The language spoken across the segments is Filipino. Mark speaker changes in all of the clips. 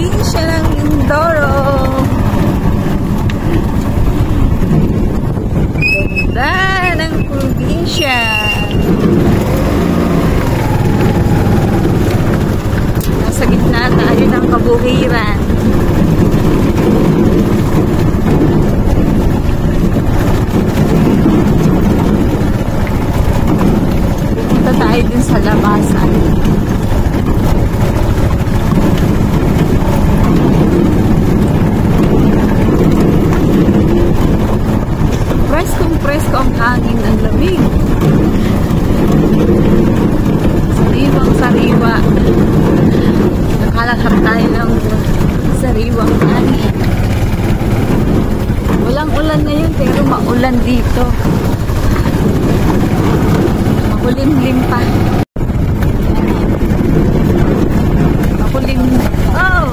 Speaker 1: probinsya ng Mindoro. Ganda ng probinsya. Nasa gitna tayo ng kabukiran. Pupunta tayo din sa labasan. Presko ang hangin, ang lamig. Sariwang sariwa. Nakalakap tayo ng sariwang hangin. Walang ulan ngayon pero maulan dito. Makulimlim pa. Makulimlim. Oh!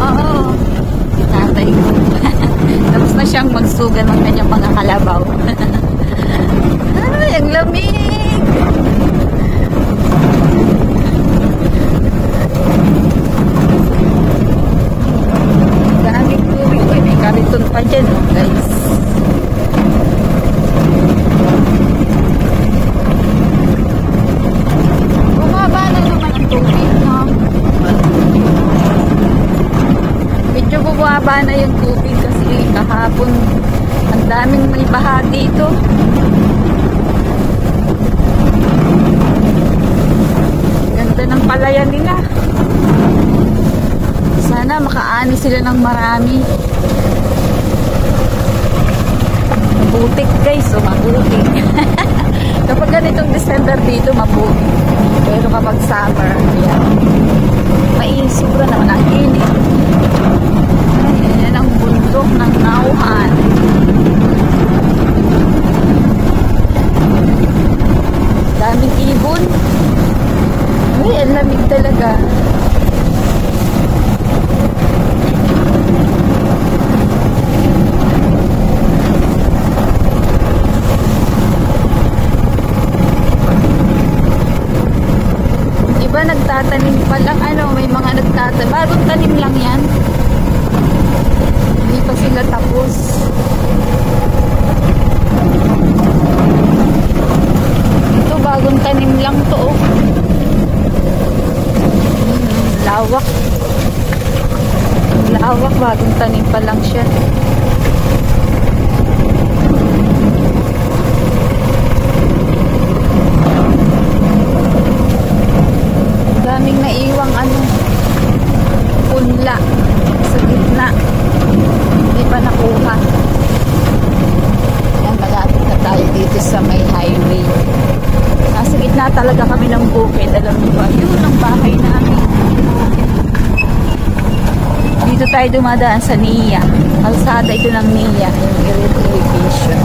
Speaker 1: Oo! Tatay ko. Tapos na siyang magsugan ng kanyang mga kalabaw. Ay, ang lamig! Daming tubig. Uy, may kariton pa dyan, guys. Bumaba na naman ang tubig, no? Medyo bumaba na yung tubig kasi kahapon ang daming may baha dito. Ganda ng palayan nila. Sana makaani sila ng marami. Mabutik guys, o mabutik. Kapag ganitong December dito, mabutik. Pero kapag summer, yan. Sobra naman ang init. Yan ang bundok ng Nauhan. Daming ibon. Uy, ang lamig talaga. Iba nagtatanim pa lang, may mga nagtatanim. Bagong tanim lang yan. Hindi pa sila tapos. Ito bagong tanim lang to. Lawak. Lawak, bagong tanim pa lang siya. Daming naiwang punla sa gitna. Hindi pa nakuha. Yan, malapit na tayo dito sa may highway. Nasa gitna talaga kami ng bukid. Alam niyo ba? Yun ang bahay namin. Dito tayo dumadaan sa NIA. Kalsada ito ng NIA. Yung irrigation.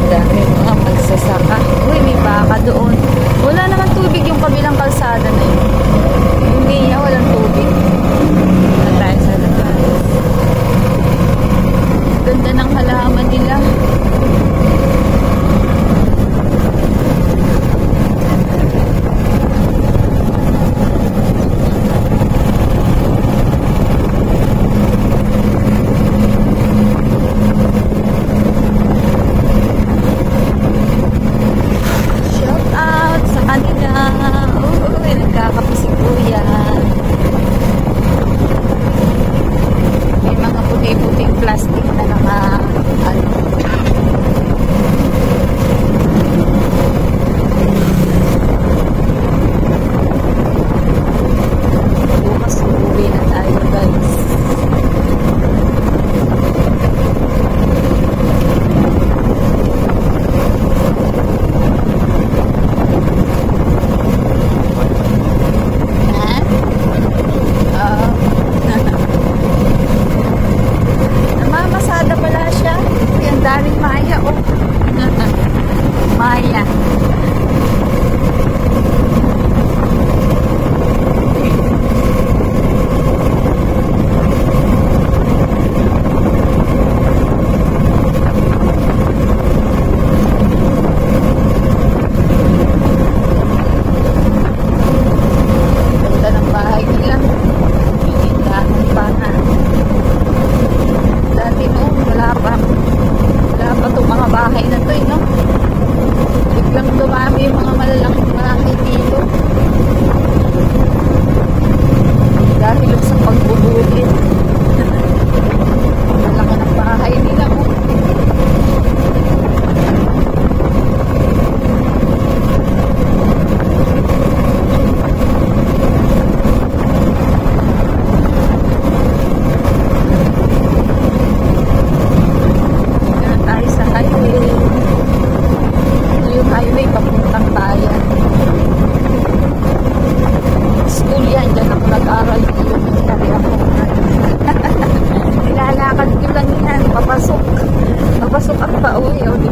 Speaker 1: Dami mga magsasaka. Uy, may baka doon. Wala naman tubig yung kabilang kalsada na yun. Yung NIA, walang tubig. Wala tayo sa labas. Ganda ng halaman nila.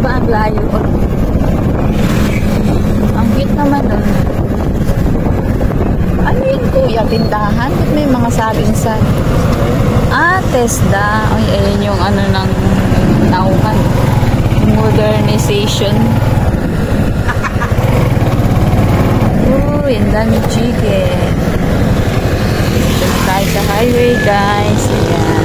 Speaker 1: ba ang layo? Ang cute naman nun. Ano yun kuya? Tindahan? Ba't may mga sabing-sab? Ah, TESDA. Ay, ayun yung ano ng nauhan. Modernization. Uy, ang dami chicken. Dito tayo sa highway guys. Ayan.